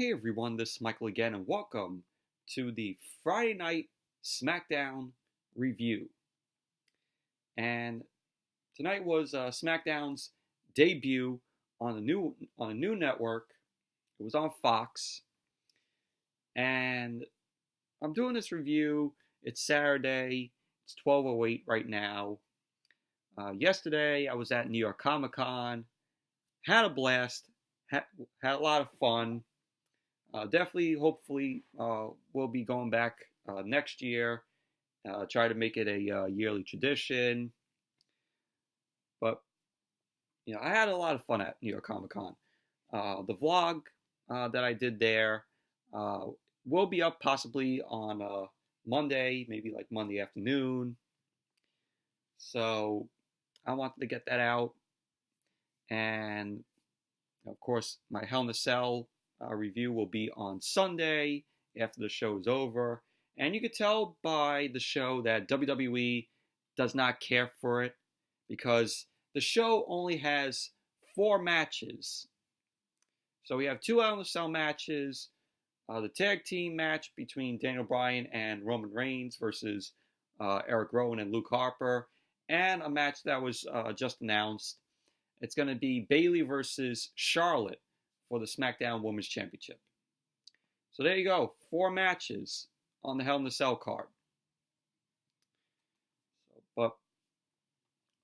Hey everyone, this is Michael again, and welcome to the Friday Night Smackdown review. And tonight was SmackDown's debut on a new network. It was on Fox, and I'm doing this review. It's Saturday. It's 12:08 right now. Yesterday, I was at New York Comic Con. Had a blast. Had a lot of fun. Definitely, hopefully, we'll be going back next year. Try to make it a yearly tradition. But, I had a lot of fun at New York Comic Con. The vlog that I did there will be up possibly on Monday, maybe like Monday afternoon. So I wanted to get that out. And, of course, my Hell in a Cell review will be on Sunday after the show is over. And you could tell by the show that WWE does not care for it because the show only has 4 matches. So we have 2 Hell in a Cell matches, the tag team match between Daniel Bryan and Roman Reigns versus Erick, Rowan, and Luke Harper, and a match that was just announced. It's going to be Bayley versus Charlotte for the SmackDown Women's Championship. So there you go, 4 matches on the Hell in a Cell card. But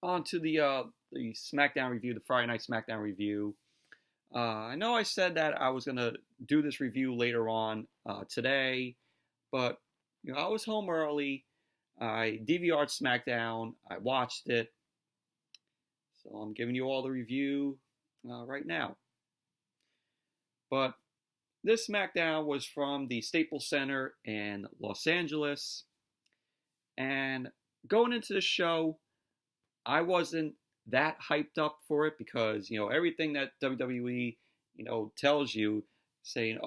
on to the SmackDown review, the Friday Night Smackdown review. I know I said that I was going to do this review later on today, but I was home early. I DVR'd SmackDown. I watched it. So I'm giving you all the review right now. But this SmackDown was from the Staples Center in Los Angeles. And going into the show, I wasn't that hyped up for it because, everything that WWE, tells you, saying,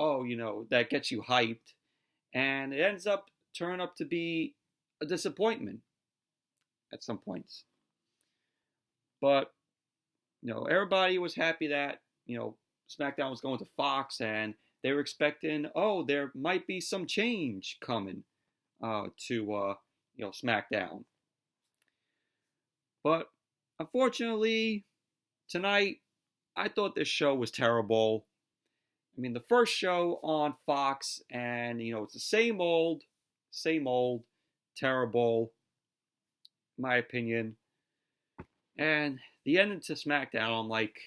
that gets you hyped. And it ends up turning up to be a disappointment at some points. But, everybody was happy that, SmackDown was going to Fox, and they were expecting, there might be some change coming to SmackDown. But unfortunately, tonight, I thought this show was terrible. I mean, the first show on Fox, and, it's the same old, terrible, in my opinion. And the ending to SmackDown, I'm like,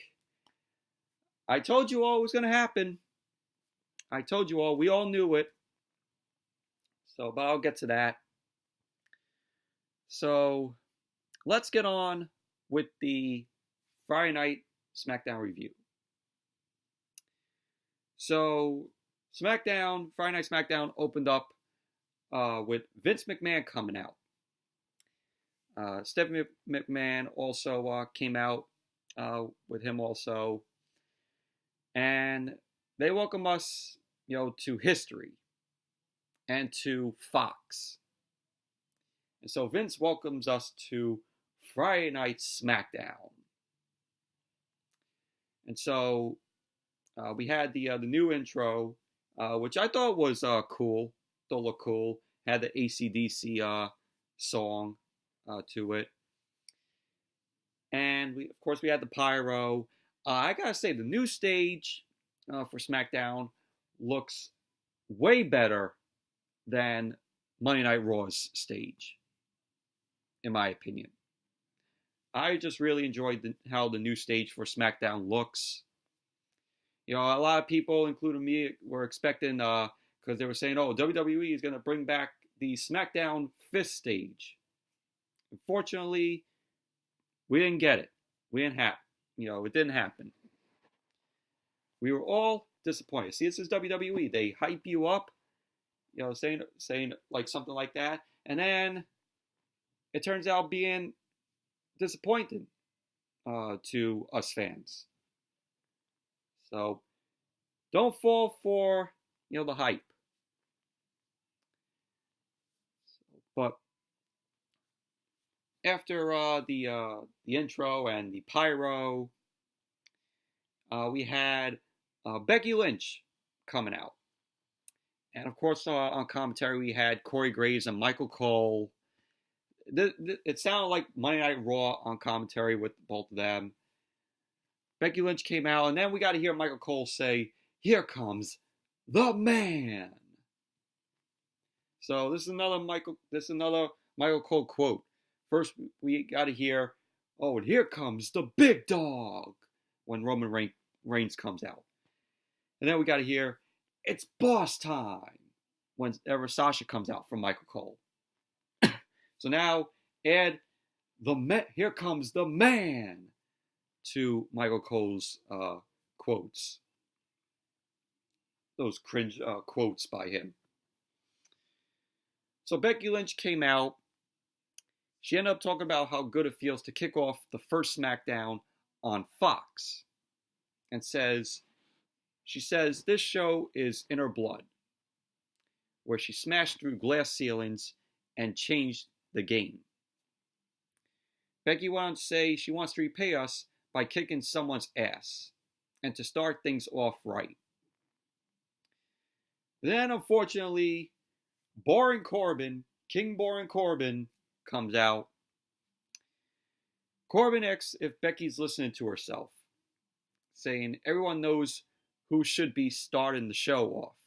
I told you all it was going to happen. I told you all. We all knew it. So, but I'll get to that. So, let's get on with the Friday Night SmackDown review. So, Friday Night SmackDown opened up with Vince McMahon coming out. Stephanie McMahon also came out with him also. And they welcome us, to history and to Fox. And so Vince welcomes us to Friday Night Smackdown. And so we had the new intro, which I thought was cool. Thought looked cool. Had the AC/DC song to it. And of course we had the pyro. I gotta say, the new stage for SmackDown looks way better than Monday Night Raw's stage, in my opinion. I just really enjoyed how the new stage for SmackDown looks. A lot of people, including me, were expecting, because they were saying, WWE is going to bring back the SmackDown 5th stage. Unfortunately, we didn't get it. We didn't have it. It didn't happen. We were all disappointed. See, this is WWE. They hype you up, saying like something like that, and then it turns out being disappointing to us fans. So don't fall for the hype. But after the intro and the pyro, we had Becky Lynch coming out. And of course, on commentary, we had Corey Graves and Michael Cole. It sounded like Monday Night Raw on commentary with both of them. Becky Lynch came out, and then we got to hear Michael Cole say, "Here comes the man." So this is another Michael Cole quote. First, we got to hear, "Oh, and here comes the big dog," when Roman Reigns comes out. And then we got to hear, "It's boss time," whenever Sasha comes out from Michael Cole. So now add "Here comes the man" to Michael Cole's quotes. Those cringe quotes by him. So Becky Lynch came out. She ended up talking about how good it feels to kick off the first SmackDown on Fox. And she says this show is in her blood, where she smashed through glass ceilings and changed the game. Becky wants to say she wants to repay us by kicking someone's ass and to start things off right. Then, unfortunately, King Boring Corbin comes out. Corbin asks if Becky's listening to herself, saying everyone knows who should be starting the show off.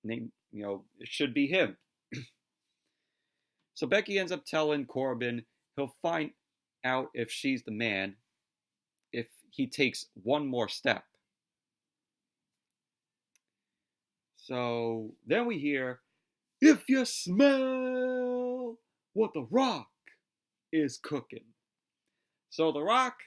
It should be him. So Becky ends up telling Corbin he'll find out if she's the man if he takes one more step. So then we hear, "If you smell what The Rock is cooking." So The Rock,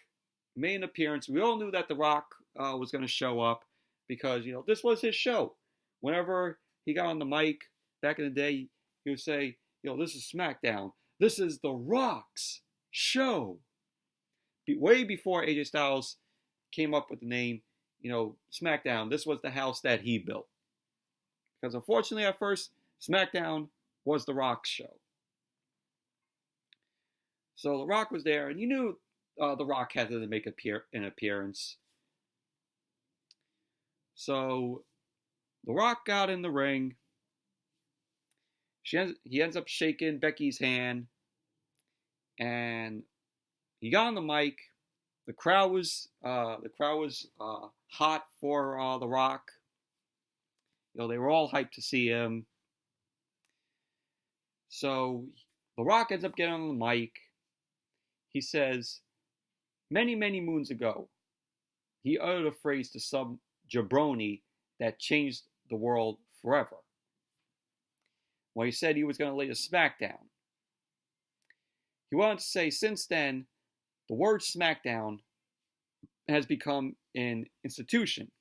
main appearance. We all knew that The Rock was going to show up because, this was his show. Whenever he got on the mic back in the day, he would say, "This is SmackDown. This is The Rock's show." Way before AJ Styles came up with the name, SmackDown. This was the house that he built. Because unfortunately, at first, SmackDown was The Rock's show. So The Rock was there, and you knew The Rock had to make an appearance. So The Rock got in the ring. He ends up shaking Becky's hand, and he got on the mic. The crowd was hot for The Rock. They were all hyped to see him. So The Rock ends up getting on the mic. He says, many, many moons ago, he uttered a phrase to some jabroni that changed the world forever. When he said he was going to lay a SmackDown. He wanted to say, since then, the word SmackDown has become an institution.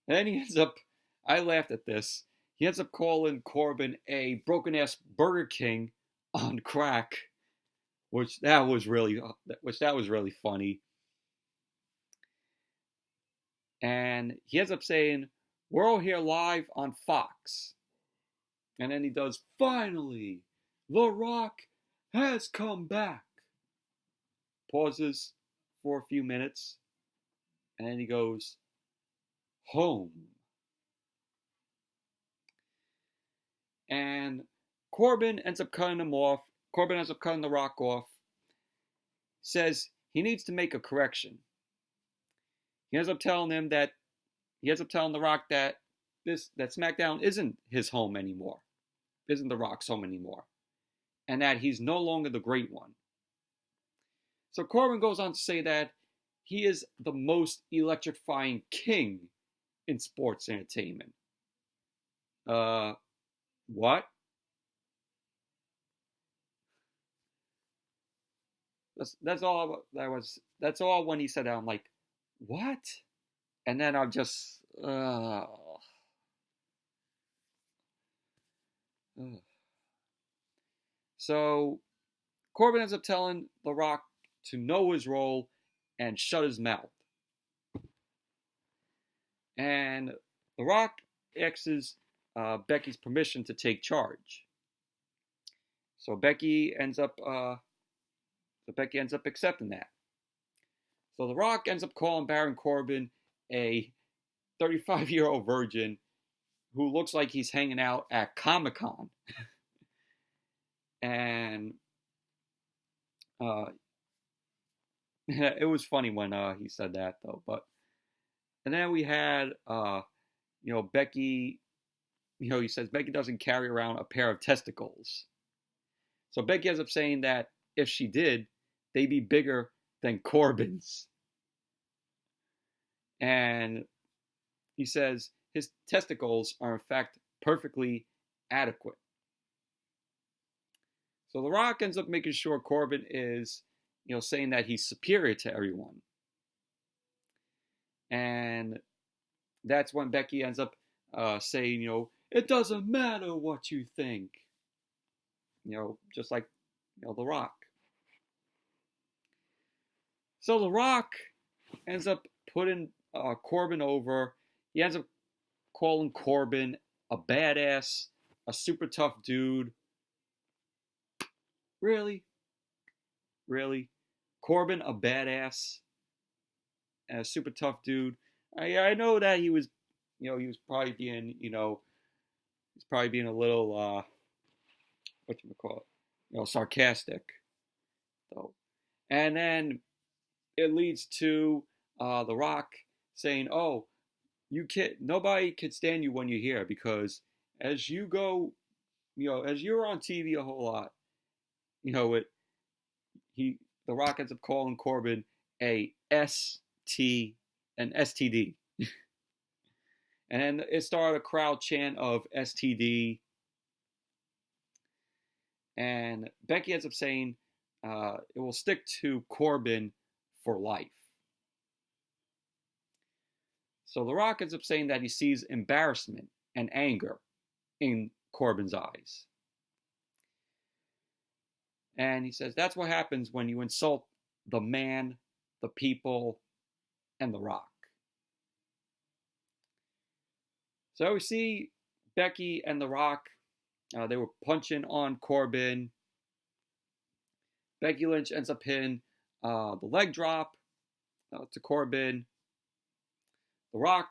And then he ends up, I laughed at this, he ends up calling Corbin a broken-ass Burger King on crack, which that was really funny. And he ends up saying, "We're all here live on Fox." And then he does, "Finally, The Rock has come back." Pauses for a few minutes. And then he goes, "Home." And Corbin ends up cutting him off. Corbin ends up cutting The Rock off. Says he needs to make a correction. He ends up telling The Rock that SmackDown isn't his home anymore. Isn't The Rock's home anymore. And that he's no longer the great one. So Corbin goes on to say that he is the most electrifying king in sports entertainment. What? That's all that was. That's all when he said that. I'm like, what? And then I'm just, So Corbin ends up telling The Rock to know his role and shut his mouth. And The Rock asks Becky's permission to take charge. So Becky ends up accepting that. So The Rock ends up calling Baron Corbin a 35-year-old virgin who looks like he's hanging out at Comic-Con. And it was funny when he said that, though. And then we had, Becky, he says Becky doesn't carry around a pair of testicles. So Becky ends up saying that if she did, they'd be bigger than Corbin's. And he says his testicles are in fact perfectly adequate. So The Rock ends up making sure Corbin is, saying that he's superior to everyone. And that's when Becky ends up saying, it doesn't matter what you think. Just like, The Rock. So The Rock ends up putting Corbin over. He ends up calling Corbin a badass, a super tough dude. Really? Corbin, a badass, and a super tough dude. I know that he was, he was probably being, he's probably being a little, sarcastic, though. And then it leads to The Rock saying, "Oh, nobody can stand you when you're here because as you go, as you're on TV a whole lot, The Rock ends up calling Corbin an STD." And then it started a crowd chant of STD. And Becky ends up saying it will stick to Corbin for life. So The Rock ends up saying that he sees embarrassment and anger in Corbin's eyes. And he says that's what happens when you insult the man, the people, and The Rock. So we see Becky and The Rock. They were punching on Corbin. Becky Lynch ends up hitting the leg drop to Corbin. The Rock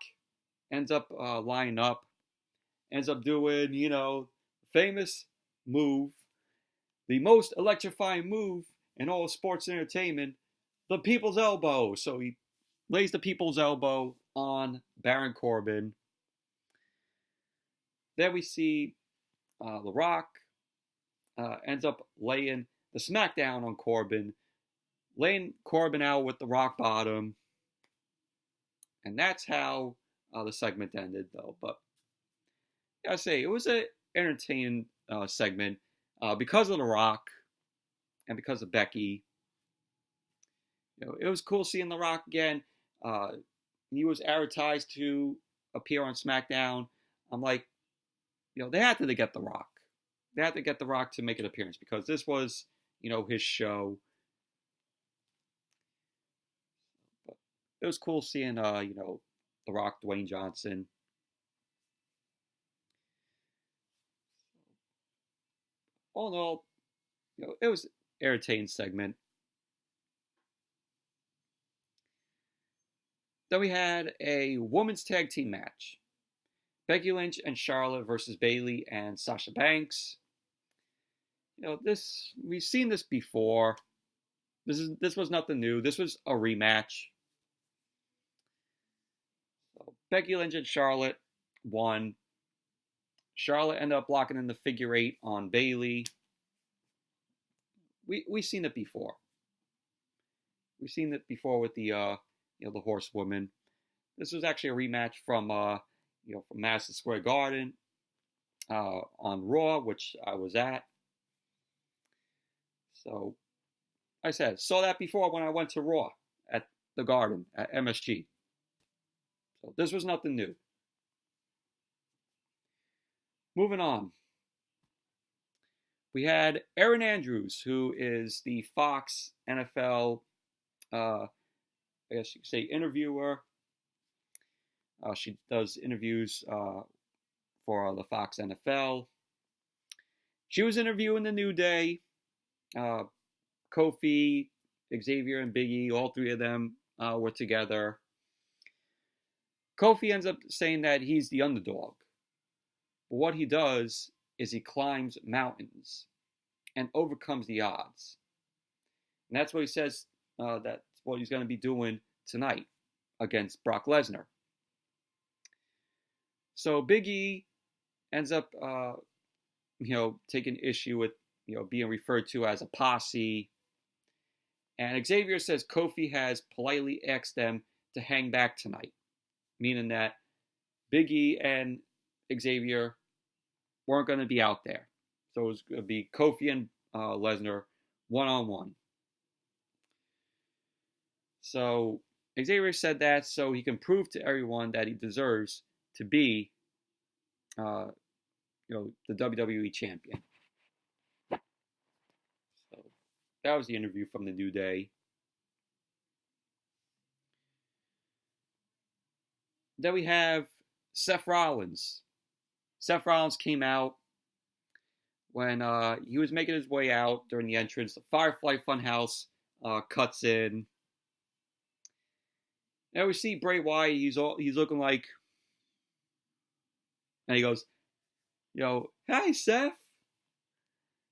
ends up lining up. Ends up doing, famous move. The most electrifying move in all sports entertainment, the People's Elbow. So he lays the People's Elbow on Baron Corbin. Then we see The Rock ends up laying the smackdown on Corbin, laying Corbin out with the rock bottom. And that's how the segment ended, though. But I gotta say, it was an entertaining segment because of The Rock and because of Becky. It was cool seeing The Rock again. He was advertised to appear on SmackDown. I'm like, they had to get The Rock. They had to get The Rock to make an appearance because this was, his show. But it was cool seeing, The Rock, Dwayne Johnson. All in all, it was an entertaining segment. Then we had a women's tag team match. Becky Lynch and Charlotte versus Bayley and Sasha Banks. We've seen this before. This was nothing new. This was a rematch. So Becky Lynch and Charlotte won. Charlotte ended up locking in the figure 8 on Bayley. We've seen it before. We've seen it before with the the Horsewoman. This was actually a rematch from from Madison Square Garden on Raw, which I was at. So, like I said, saw that before when I went to Raw at the Garden at MSG. So this was nothing new. Moving on. We had Erin Andrews, who is the Fox NFL, I guess you could say, interviewer. She does interviews for the Fox NFL. She was interviewing the New Day, Kofi, Xavier, and Big E. All three of them were together. Kofi ends up saying that he's the underdog. But what he does is he climbs mountains and overcomes the odds. And that's what he says that's what he's going to be doing tonight against Brock Lesnar. So Big E ends up, taking issue with, being referred to as a posse. And Xavier says Kofi has politely asked them to hang back tonight, meaning that Big E and Xavier weren't going to be out there. So it was going to be Kofi and Lesnar one-on-one. So Xavier said that so he can prove to everyone that he deserves to be, the WWE Champion. So that was the interview from the New Day. Then we have Seth Rollins. Seth Rollins came out when he was making his way out during the entrance. The Firefly Funhouse cuts in. Now we see Bray Wyatt. He's looking like, and he goes, "Hi, Seth."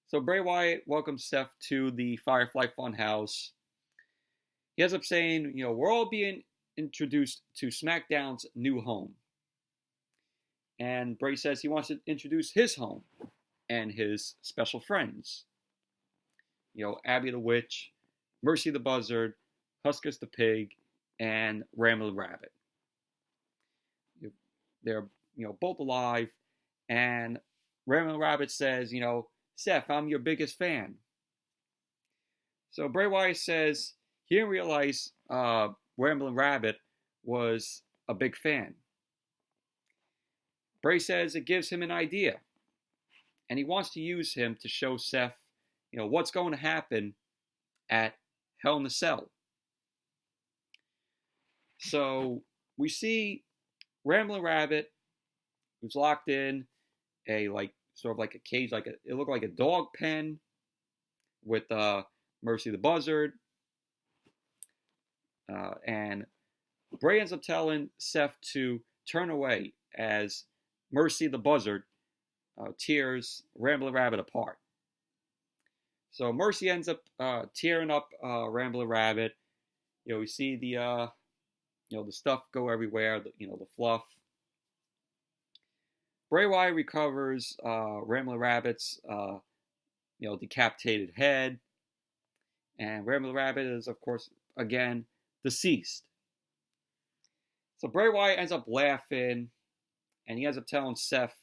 So Bray Wyatt welcomes Seth to the Firefly Funhouse. He ends up saying, "We're all being introduced to SmackDown's new home." And Bray says he wants to introduce his home and his special friends. Abby the Witch, Mercy the Buzzard, Huskus the Pig, and Ramble the Rabbit. They're, both alive. And Ramble the Rabbit says, "Seth, I'm your biggest fan." So Bray Wyatt says he didn't realize Ramblin' Rabbit was a big fan. Bray says it gives him an idea, and he wants to use him to show Seth, what's going to happen at Hell in a Cell. So we see Ramblin' Rabbit, who's locked in a sort of like a cage, it looked like a dog pen with Mercy the Buzzard. And Bray ends up telling Seth to turn away as Mercy the Buzzard tears Ramblin' Rabbit apart. So Mercy ends up tearing up Ramblin' Rabbit. We see the stuff go everywhere. The fluff. Bray Wyatt recovers Ramblin' Rabbit's decapitated head, and Ramblin' Rabbit is, of course, again deceased. So Bray Wyatt ends up laughing, and he ends up telling Seth,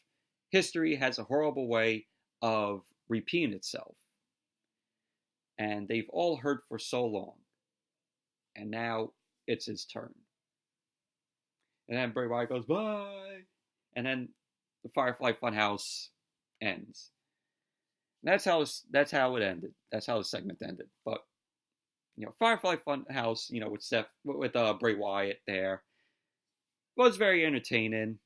history has a horrible way of repeating itself. And they've all heard for so long. And now it's his turn. And then Bray Wyatt goes, bye. And then the Firefly Funhouse ends. And that's how it ended. That's how the segment ended. But Firefly Funhouse, with Seth, with Bray Wyatt there, was very entertaining.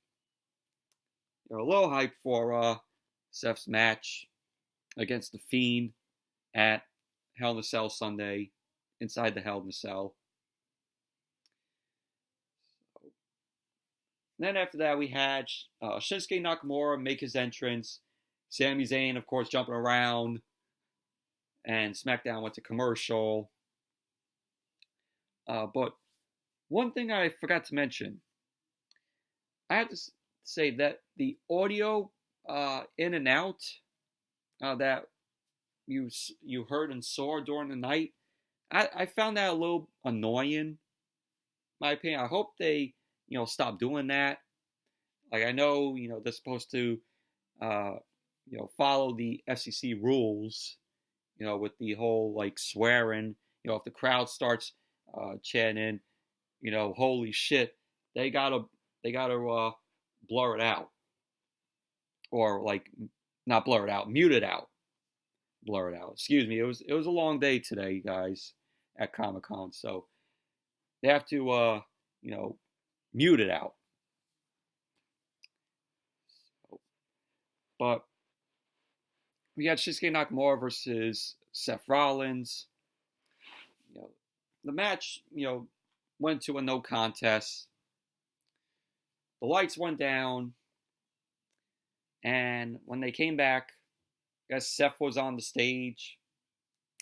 A little hype for Seth's match against The Fiend at Hell in a Cell Sunday, inside the Hell in a Cell. And then after that, we had Shinsuke Nakamura make his entrance. Sami Zayn, of course, jumping around. And SmackDown went to commercial. But one thing I forgot to mention, I have to say that the audio in and out that you heard and saw during the night, I found that a little annoying, in my opinion. I hope they stop doing that. I know they're supposed to follow the FCC rules, with the whole swearing. If the crowd starts chanting, holy shit, they gotta blur it out, or not blur it out, mute it out, blur it out. Excuse me. It was a long day today, guys, at Comic-Con, so they have to mute it out. But we had Shinsuke Nakamura versus Seth Rollins. The match, went to a no contest. the lights went down, and when they came back, I guess Seth was on the stage.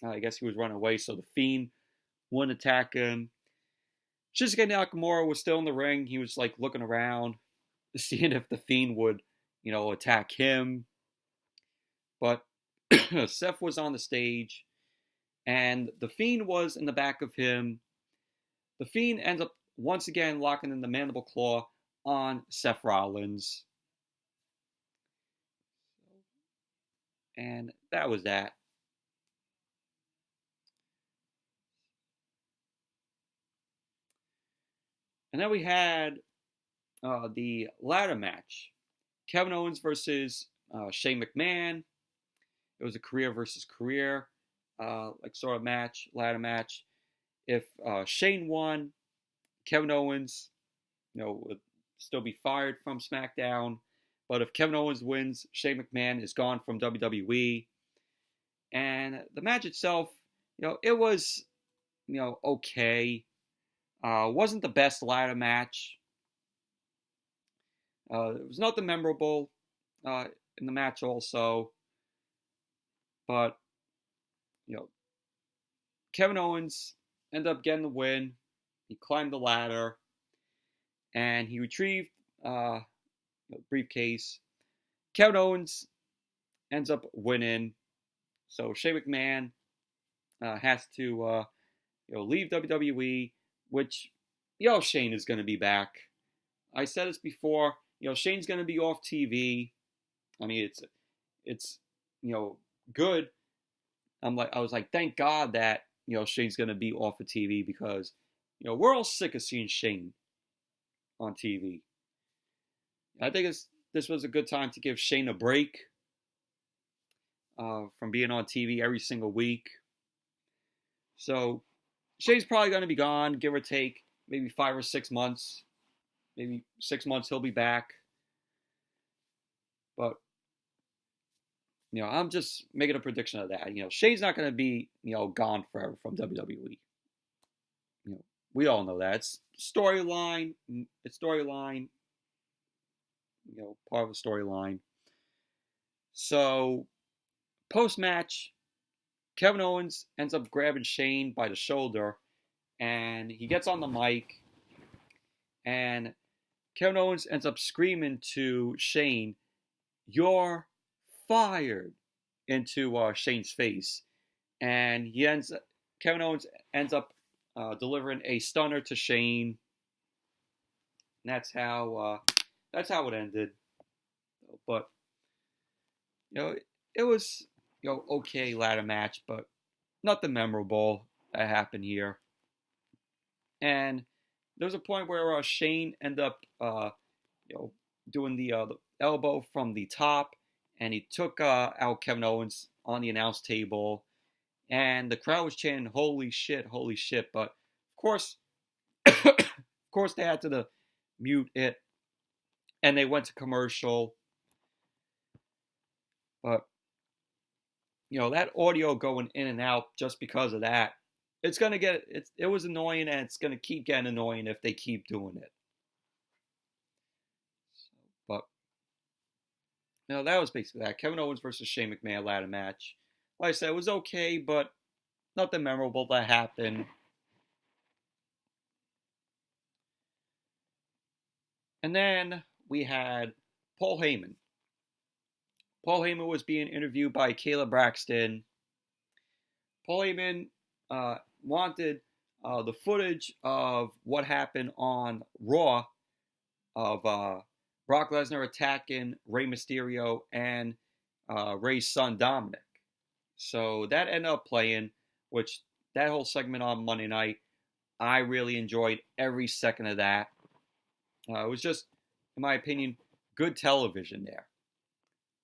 I guess he was running away, so the Fiend wouldn't attack him. Shinsuke Nakamura was still in the ring. He was like looking around, seeing if the Fiend would, attack him. But Seth was on the stage, and the Fiend was in the back of him. The Fiend ends up once again locking in the mandible claw on Seth Rollins. And that was that. And then we had the ladder match. Kevin Owens versus Shane McMahon. It was a career versus career sort of match, ladder match. If Shane won, Kevin Owens, would still be fired from SmackDown. But if Kevin Owens wins, Shane McMahon is gone from WWE. And the match itself, it was, okay. Wasn't the best ladder match. There was nothing memorable in the match also. But, Kevin Owens ended up getting the win. He climbed the ladder. And he retrieved the briefcase. Kevin Owens ends up winning. So Shane McMahon has to leave WWE, which, Shane is going to be back. I said this before, Shane's going to be off TV. I mean, it's good. I was like, thank God that, Shane's going to be off of TV because, we're all sick of seeing Shane on TV. I think this was a good time to give Shane a break from being on TV every single week. So Shane's probably going to be gone, give or take, maybe 5 or 6 months. Maybe 6 months he'll be back. But, I'm just making a prediction of that. Shane's not going to be, gone forever from WWE. We all know that. It's storyline. Part of the storyline. So, post-match, Kevin Owens ends up grabbing Shane by the shoulder, and he gets on the mic, and Kevin Owens ends up screaming to Shane, "You're fired," into Shane's face, and Kevin Owens ends up delivering a stunner to Shane. And that's how it ended. But it was okay ladder match, but nothing memorable that happened here. And there was a point where Shane ended up doing the elbow from the top, and he took out Kevin Owens on the announce table, and the crowd was chanting holy shit," but of course they had to mute it, and they went to commercial. But that audio going in and out just because of that, it was annoying, and it's gonna keep getting annoying if they keep doing it. But that was basically that. Kevin Owens versus Shane McMahon ladder match. Like I said, it was okay, but nothing memorable that happened. And then we had Paul Heyman. Paul Heyman was being interviewed by Kayla Braxton. Paul Heyman wanted the footage of what happened on Raw of Brock Lesnar attacking Rey Mysterio and Rey's son Dominic. So that ended up playing, which that whole segment on Monday night, I really enjoyed every second of that. It was just, in my opinion, good television there.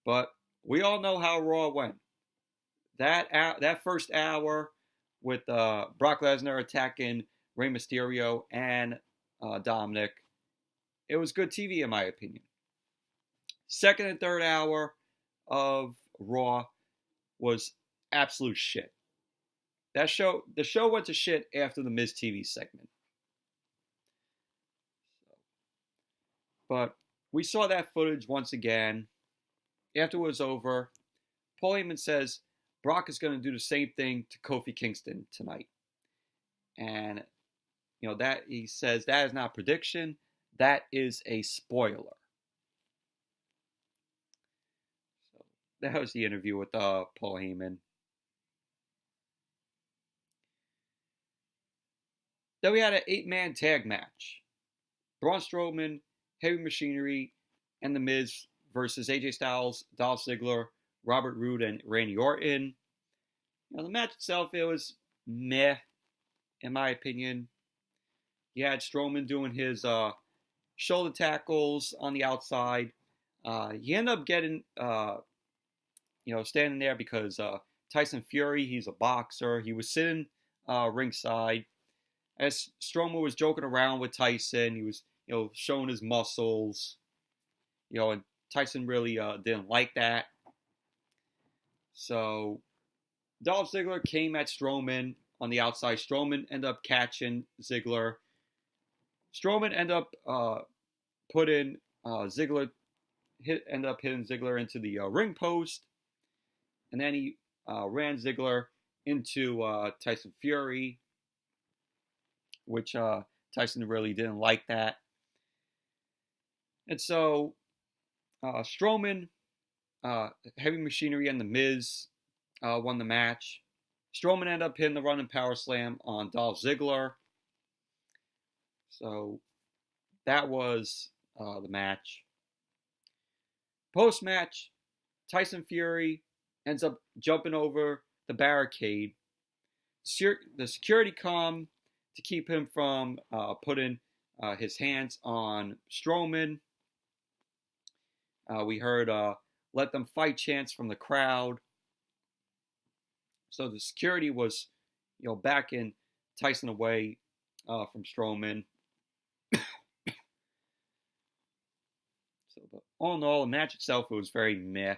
But we all know how Raw went. That first hour with Brock Lesnar attacking Rey Mysterio and Dominic, it was good TV in my opinion. Second and third hour of Raw was absolute shit. The show went to shit after the Miz TV segment. But we saw that footage once again. After it was over, Paul Heyman says Brock is going to do the same thing to Kofi Kingston tonight. And, that he says that is not a prediction. That is a spoiler. So that was the interview with Paul Heyman. Then we had an 8-man tag match. Braun Strowman, Heavy Machinery, and The Miz versus AJ Styles, Dolph Ziggler, Robert Roode, and Randy Orton. The match itself, it was meh, in my opinion. You had Strowman doing his shoulder tackles on the outside. He ended up getting, standing there because Tyson Fury, he's a boxer. He was sitting ringside. As Strowman was joking around with Tyson, he was, showing his muscles. And Tyson really didn't like that. So Dolph Ziggler came at Strowman on the outside. Strowman ended up catching Ziggler. Strowman ended up ended up hitting Ziggler into the ring post. And then he ran Ziggler into Tyson Fury, which Tyson really didn't like that. And so Strowman, Heavy Machinery, and The Miz won the match. Strowman ended up hitting the running power slam on Dolph Ziggler. So that was the match. Post-match, Tyson Fury ends up jumping over the barricade. The security come to keep him from putting his hands on Strowman. We heard "Let them fight" chants from the crowd. So the security was, backing Tyson away from Strowman. But all in all, the match itself, it was very meh.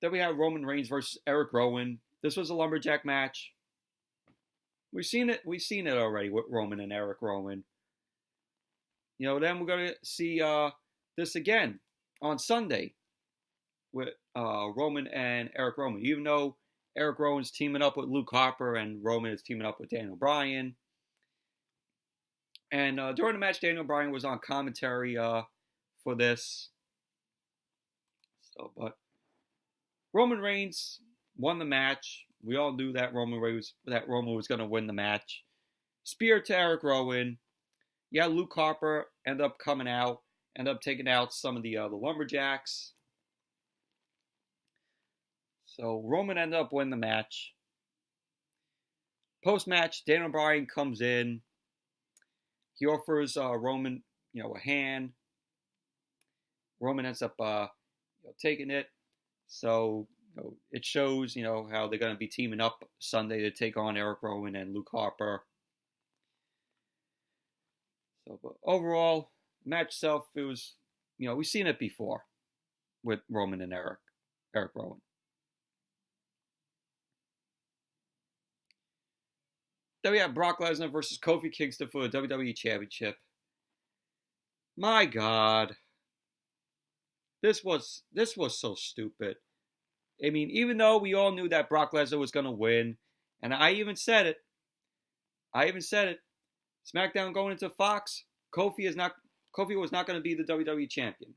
Then we have Roman Reigns versus Erick Rowan. This was a lumberjack match. We've seen it already with Roman and Erick Rowan. Then we're going to see this again on Sunday with Roman and Erick Rowan. Even though Erick Rowan's teaming up with Luke Harper and Roman is teaming up with Daniel Bryan. And during the match, Daniel Bryan was on commentary for this. But Roman Reigns won the match. We all knew that Roman was going to win the match. Spear to Erick Rowan. Yeah, Luke Harper ended up coming out, ended up taking out some of the Lumberjacks. So Roman ended up winning the match. Post-match, Daniel Bryan comes in. He offers Roman, a hand. Roman ends up, taking it. So it shows, how they're going to be teaming up Sunday to take on Erick Rowan and Luke Harper. So, but overall, match itself, it was, we've seen it before with Roman and Erick Rowan. Then we have Brock Lesnar versus Kofi Kingston for the WWE Championship. My God. This was so stupid. I mean, even though we all knew that Brock Lesnar was going to win, and I even said it. SmackDown going into Fox, Kofi was not going to be the WWE Champion.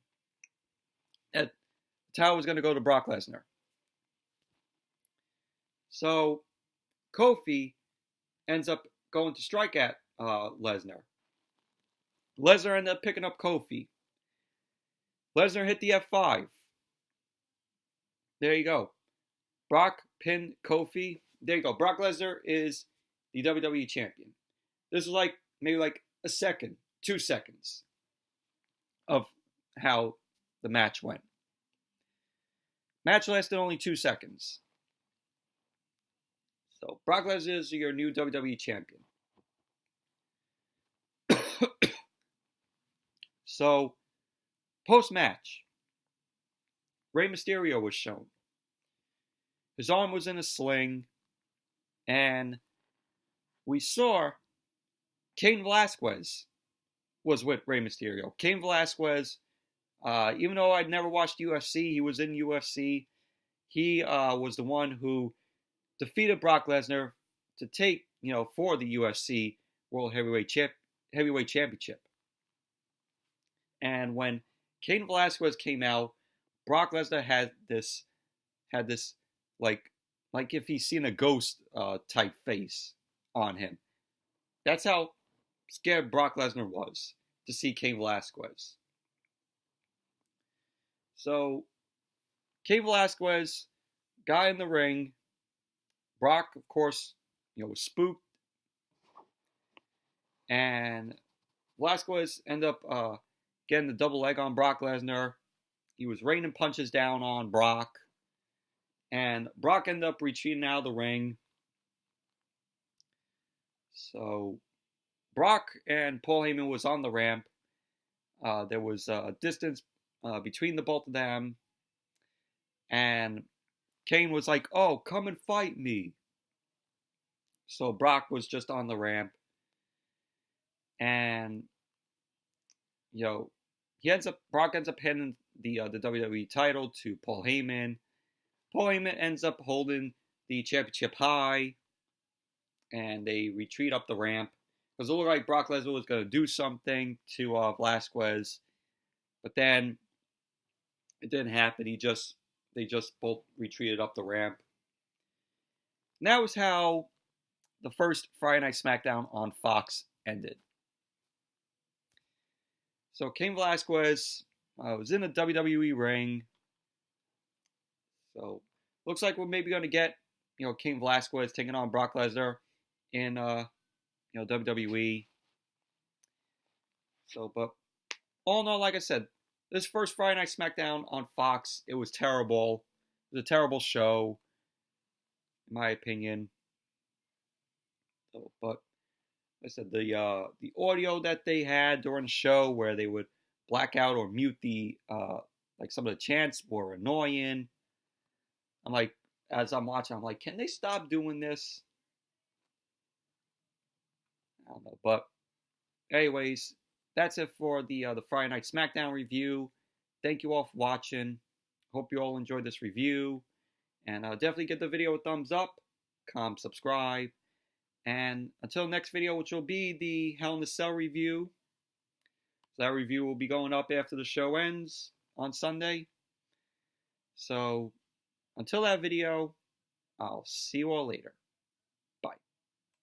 The title was going to go to Brock Lesnar. So, Kofi ends up going to strike at Lesnar. Lesnar ended up picking up Kofi. Lesnar hit the F5. There you go. Brock pinned Kofi. There you go. Brock Lesnar is the WWE Champion. This was maybe a second, 2 seconds of how the match went. Match lasted only 2 seconds. So Brock Lesnar is your new WWE Champion. So post-match, Rey Mysterio was shown. His arm was in a sling, and we saw Cain Velazquez was with Rey Mysterio. Cain Velazquez, even though I'd never watched UFC, he was in UFC. He was the one who defeated Brock Lesnar to take, for the UFC World Heavyweight Championship. And when Cain Velazquez came out, Brock Lesnar had this like if he's seen a ghost type face on him. That's how scared Brock Lesnar was to see Cain Velazquez. So Cain Velazquez got in the ring. Brock, of course, was spooked, and Velazquez ended up getting the double leg on Brock Lesnar. He was raining punches down on Brock, and Brock ended up retreating out of the ring. So Brock and Paul Heyman was on the ramp. There was a distance between the both of them, and Cain was like, "Oh, come and fight me." So Brock was just on the ramp, and Brock ends up handing the WWE title to Paul Heyman. Paul Heyman ends up holding the championship high, and they retreat up the ramp because it looked like Brock Lesnar was going to do something to Velazquez, but then it didn't happen. They just both retreated up the ramp. And that was how the first Friday Night Smackdown on Fox ended. So Cain Velazquez was in a WWE ring. So looks like we're maybe going to get Cain Velazquez taking on Brock Lesnar in WWE. So, but all in all, like I said, this first Friday Night Smackdown on Fox, it was terrible. It was a terrible show, in my opinion. So, but like I said, the audio that they had during the show, where they would black out or mute the like some of the chants, were annoying. I'm like, as I'm watching, I'm like, can they stop doing this? I don't know, but anyways, that's it for the Friday Night Smackdown review. Thank you all for watching. Hope you all enjoyed this review, and definitely give the video a thumbs up, comment, subscribe, and until next video, which will be the Hell in a Cell review. That review will be going up after the show ends on Sunday. So until that video, I'll see you all later.